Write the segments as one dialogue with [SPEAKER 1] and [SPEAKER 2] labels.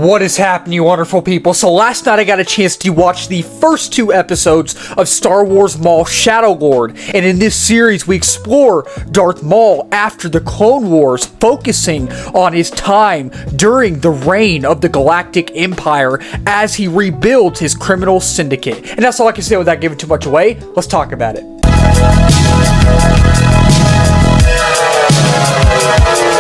[SPEAKER 1] What is happening, you wonderful people? So last night I got a chance to watch the first two episodes of Star Wars Maul Shadow Lord, and in this series we explore Darth Maul after the Clone Wars, focusing on his time during the reign of the Galactic Empire as he rebuilds his criminal syndicate. And that's all I can say without giving too much away. Let's talk about it.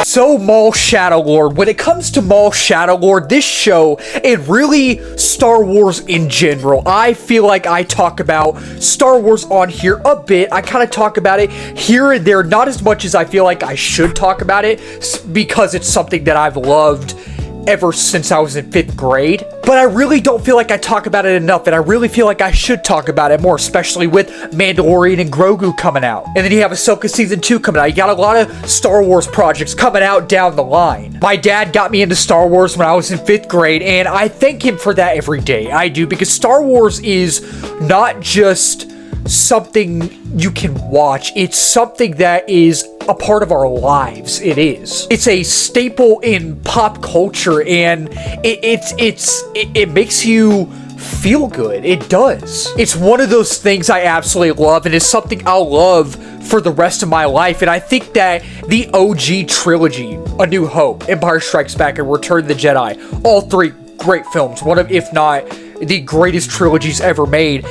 [SPEAKER 1] So, Maul Shadow Lord. When it comes to Maul Shadow Lord, this show, and really Star Wars in general, I feel like I talk about Star Wars on here a bit. I kind of talk about it here and there, not as much as I feel like I should talk about it, because it's something that I've loved ever since I was in 5th grade. But I really don't feel like I talk about it enough, and I really feel like I should talk about it more, especially with Mandalorian and Grogu coming out. And then you have Ahsoka Season 2 coming out. You got a lot of Star Wars projects coming out down the line. My dad got me into Star Wars when I was in 5th grade, and I thank him for that every day. I do, because Star Wars is not just something you can watch. It's something that is a part of our lives. It is. It's a staple in pop culture, and it makes you feel good. It does. It's one of those things I absolutely love, and it's something I'll love for the rest of my life. And I think that the OG trilogy, A New Hope, Empire Strikes Back, and Return of the Jedi, all three great films, one of, if not the greatest trilogies ever made.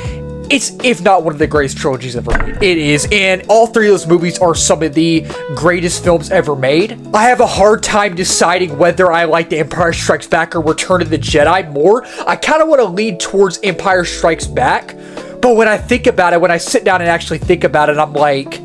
[SPEAKER 1] It's, if not one of the greatest trilogies ever made. It is, and all three of those movies are some of the greatest films ever made. I have a hard time deciding whether I like The Empire Strikes Back or Return of the Jedi more. I kind of want to lean towards Empire Strikes Back, but when I think about it, when I sit down and actually think about it, I'm like,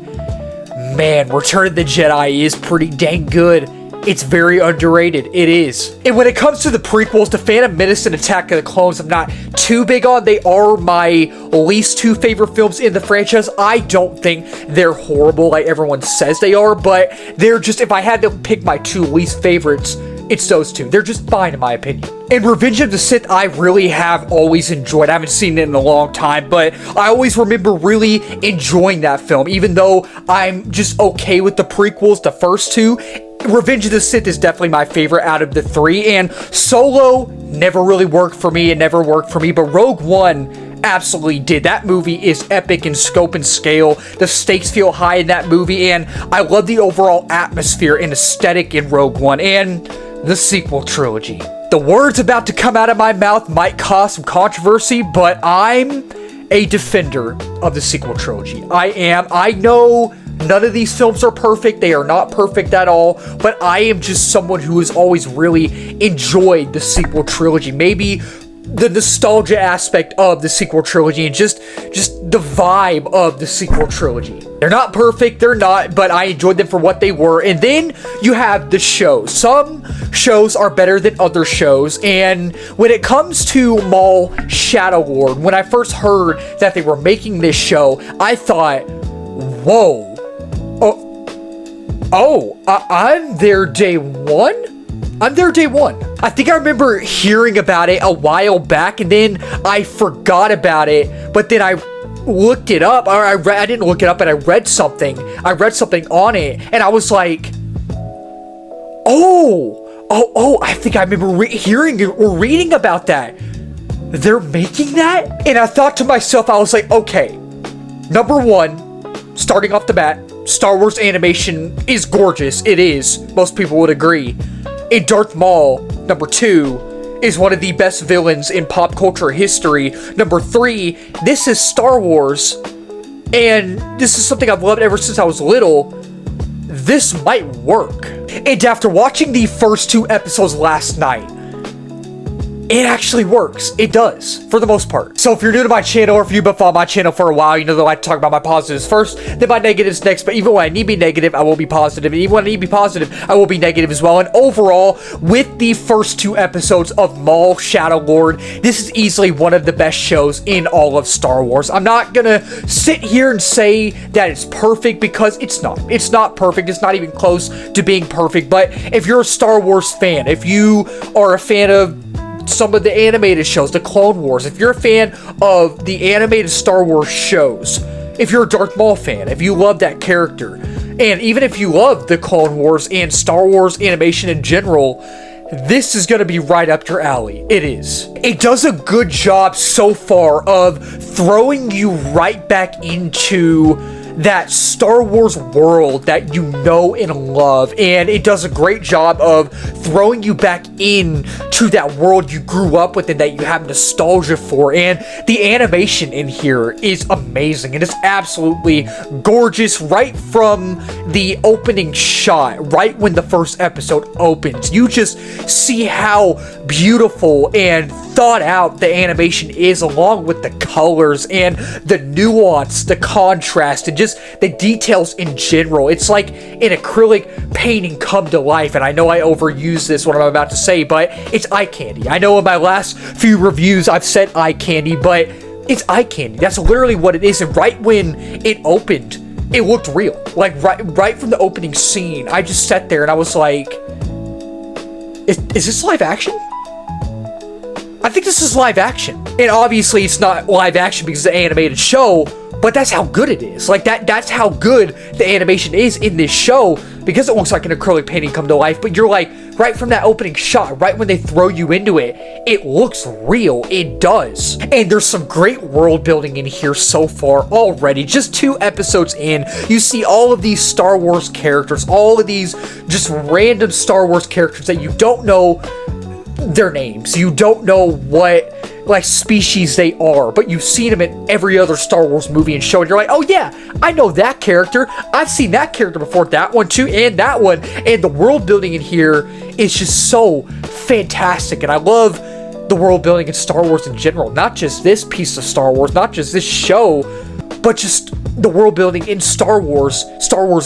[SPEAKER 1] man, Return of the Jedi is pretty dang good. It's very underrated. It is. And when it comes to the prequels, The Phantom Menace and Attack of the Clones, I'm not too big on. They are my least two favorite films in the franchise. I don't think they're horrible like everyone says they are, but they're just, if I had to pick my two least favorites, it's those two. They're just fine in my opinion. And Revenge of the Sith, I really have always enjoyed. I haven't seen it in a long time, but I always remember really enjoying that film, even though I'm just okay with the prequels, the first two. Revenge of the Sith is definitely my favorite out of the three, and Solo never really worked for me. It never worked for me, but Rogue One absolutely did. That movie is epic in scope and scale. The stakes feel high in that movie, and I love the overall atmosphere and aesthetic in Rogue One and the sequel trilogy. The words about to come out of my mouth might cause some controversy, but I'm a defender of the sequel trilogy. I am. I know none of these films are perfect. They are not perfect at all, but I am just someone who has always really enjoyed the sequel trilogy. Maybe the nostalgia aspect of the sequel trilogy and just the vibe of the sequel trilogy. They're not perfect, they're not, but I enjoyed them for what they were. And then you have the shows. Some shows are better than other shows, and when it comes to Maul Shadow Lord, when I first heard that they were making this show, I thought, whoa. I'm there day one? I'm there day one. I think I remember hearing about it a while back, and then I forgot about it, but then I looked it up, or I didn't look it up, but I read something on it, and I was like, I think I remember hearing or reading about that. They're making that? And I thought to myself, I was like, okay, number one, starting off the bat, Star Wars animation is gorgeous. It is. Most people would agree. And Darth Maul, number two, is one of the best villains in pop culture history. Number three, this is Star Wars, and this is something I've loved ever since I was little. This might work. And after watching the first two episodes last night, it actually works. It does, for the most part. So if you're new to my channel, or if you've been following my channel for a while, you know that I like to talk about my positives first, then my negatives next. But even when I need to be negative, I will be positive. And even when I need to be positive, I will be negative as well. And overall, with the first two episodes of Maul Shadow Lord, this is easily one of the best shows in all of Star Wars. I'm not gonna sit here and say that it's perfect, because it's not. It's not perfect. It's not even close to being perfect. But if you're a Star Wars fan, if you are a fan of some of the animated shows, the Clone Wars, if you're a fan of the animated Star Wars shows, if you're a Darth Maul fan, if you love that character, and even if you love the Clone Wars and Star Wars animation in general, this is going to be right up your alley. It is. It does a good job so far of throwing you right back into that Star Wars world that you know and love, and it does a great job of throwing you back into that world you grew up with and that you have nostalgia for. And the animation in here is amazing. It is absolutely gorgeous right from the opening shot, right when the first episode opens. You just see how beautiful and thought out the animation is, along with the colors and the nuance, the contrast, and just the details in general. It's like an acrylic painting come to life, and I know I overuse this what I'm about to say, but it's eye candy. I know in my last few reviews I've said eye candy, but it's eye candy. That's literally what it is. And right when it opened, it looked real. Like right from the opening scene, I just sat there and I was like, is this live action? I think this is live action. And obviously it's not live action because it's an animated show, but that's how good it is. Like that's how good the animation is in this show, because it looks like an acrylic painting come to life. But you're like, right from that opening shot, right when they throw you into it, it looks real. It does. And there's some great world building in here so far already. Just 2 episodes in, you see all of these Star Wars characters, all of these just random Star Wars characters that you don't know their names. You don't know what like species they are, but you've seen them in every other Star Wars movie and show, and you're like, oh yeah, I know that character. I've seen that character before, that one too, and that one. And the world building in here is just so fantastic, and I love the world building in Star Wars in general. Not just this piece of Star Wars, not just this show, but just the world building in Star Wars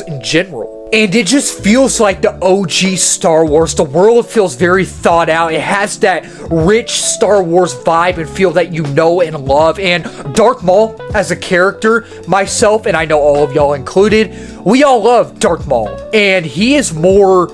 [SPEAKER 1] in general. And it just feels like the OG Star Wars. The world feels very thought out. It has that rich Star Wars vibe and feel that you know and love. And Darth Maul as a character, myself, and I know all of y'all included, we all love Darth Maul. And he is more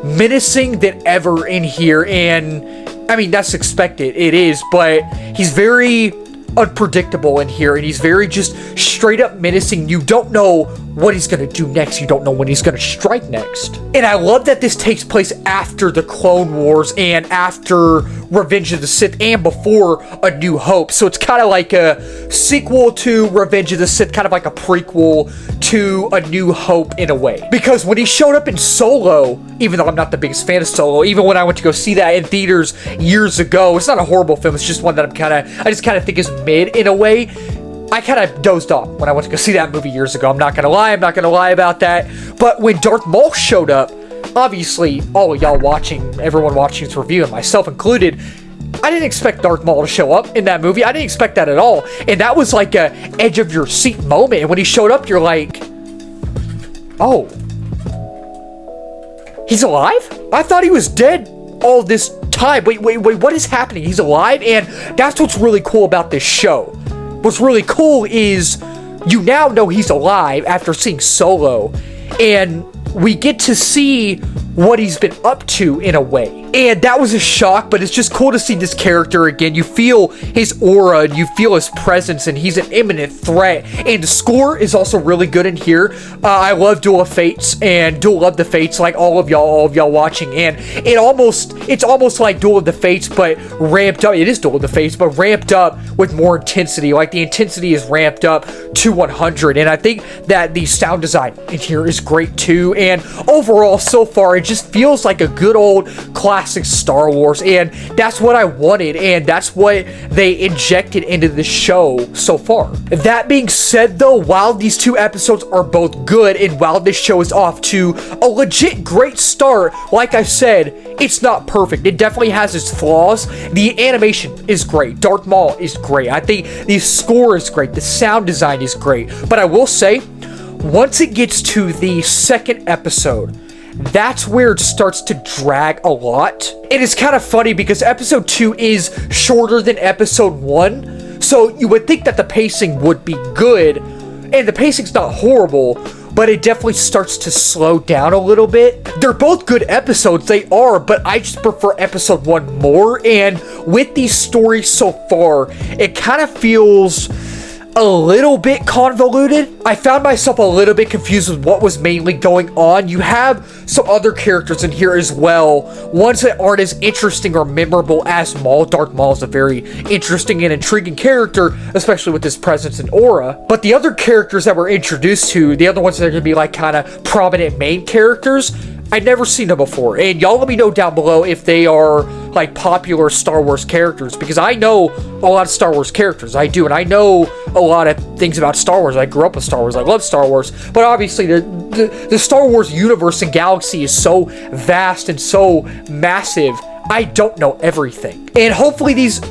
[SPEAKER 1] menacing than ever in here. And I mean, that's expected. It is. But he's very unpredictable in here, and he's very just straight up menacing. You don't know what he's gonna do next. You don't know when he's gonna strike next. And I love that this takes place after the Clone Wars and after Revenge of the Sith and before A New Hope. So it's kind of like a sequel to Revenge of the Sith, kind of like a prequel to A New Hope in a way. Because when he showed up in Solo, even though I'm not the biggest fan of Solo, even when I went to go see that in theaters years ago, it's not a horrible film, it's just one that I just kind of think is mid in a way. I kind of dozed off when I went to go see that movie years ago. I'm not going to lie about that. But when Darth Maul showed up, obviously, all of y'all watching, everyone watching this review, and myself included, I didn't expect Darth Maul to show up in that movie. I didn't expect that at all. And that was like a edge of your seat moment. And when he showed up, you're like, oh, he's alive? I thought he was dead all this time. Wait, what is happening? He's alive? And that's what's really cool about this show. What's really cool is you now know he's alive after seeing Solo, and we get to see what he's been up to in a way. And that was a shock, but it's just cool to see this character again. You feel his aura, and you feel his presence, and he's an imminent threat. And the score is also really good in here. I love Duel of Fates and Duel of the Fates, like all of y'all watching. And it's almost like Duel of the Fates, but ramped up. It is Duel of the Fates, but ramped up with more intensity. Like the intensity is ramped up to 100. And I think that the sound design in here is great too. And overall, so far, it just feels like a good old classic Star Wars, and that's what I wanted, and that's what they injected into the show so far. That being said though, while these 2 episodes are both good, and while this show is off to a legit great start, like I said, it's not perfect. It definitely has its flaws. The animation is great. Darth Maul is great. I think the score is great. The sound design is great. But I will say, once it gets to the 2nd episode, that's where it starts to drag a lot. It is kind of funny because episode 2 is shorter than episode 1, so you would think that the pacing would be good, and the pacing's not horrible, but it definitely starts to slow down a little bit. They're both good episodes, they are, but I just prefer episode 1 more. And with these stories so far, it kind of feels a little bit convoluted. I found myself a little bit confused with what was mainly going on. You have some other characters in here as well, ones that aren't as interesting or memorable as Maul. Darth Maul is a very interesting and intriguing character, especially with his presence and aura. But the other characters that we're introduced to, the other ones that are going to be like kind of prominent main characters, I'd never seen them before. And y'all let me know down below if they are like popular Star Wars characters, because I know a lot of Star Wars characters. I do, and I know a lot of things about Star Wars. I grew up with Star Wars. I love Star Wars. But obviously the Star Wars universe and galaxy is so vast and so massive. I don't know everything. And hopefully these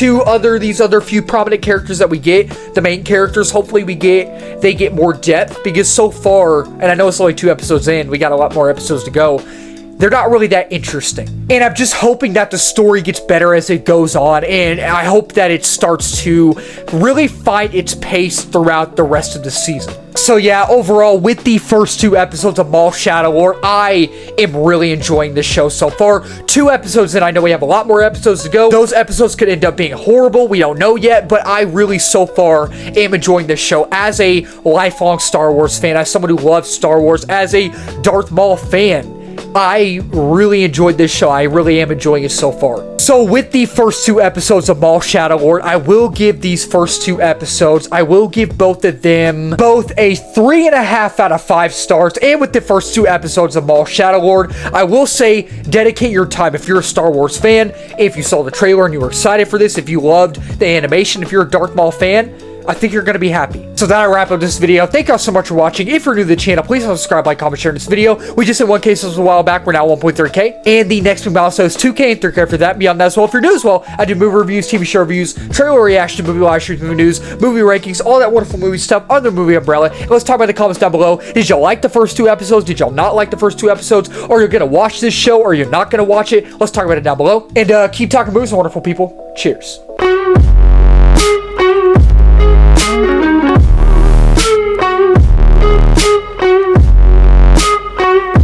[SPEAKER 1] other few prominent characters that we get, the main characters, hopefully they get more depth, because so far, and I know it's only 2 episodes in, we got a lot more episodes to go, they're not really that interesting. And I'm just hoping that the story gets better as it goes on, and I hope that it starts to really find its pace throughout the rest of the season. So yeah, overall, with the first 2 episodes of Maul Shadow Lord, I am really enjoying this show so far. 2 episodes in, I know we have a lot more episodes to go. Those episodes could end up being horrible, we don't know yet, but I really so far am enjoying this show as a lifelong Star Wars fan, as someone who loves Star Wars, as a Darth Maul fan. I really enjoyed this show. I really am enjoying it so far. So with the first 2 episodes of Maul Shadow Lord, I will give these first 2 episodes, I will give both of them both a 3.5 out of 5 stars. And with the first 2 episodes of Maul Shadow Lord, I will say dedicate your time if you're a Star Wars fan, if you saw the trailer and you were excited for this, if you loved the animation, if you're a Darth Maul fan, I think you're going to be happy. So that'll wrap up this video. Thank y'all so much for watching. If you're new to the channel, please subscribe, like, comment, share this video. We just hit 1K subs a while back. We're now 1.3K. And the next big milestone is 2K and 3K after that. Beyond that as well, if you're new as well, I do movie reviews, TV show reviews, trailer reaction, movie live streams, movie news, movie rankings, all that wonderful movie stuff under the movie umbrella. And let's talk about the comments down below. Did y'all like the first 2 episodes? Did y'all not like the first 2 episodes? Or you're going to watch this show or you're not going to watch it? Let's talk about it down below. And keep talking movies, wonderful people. Cheers.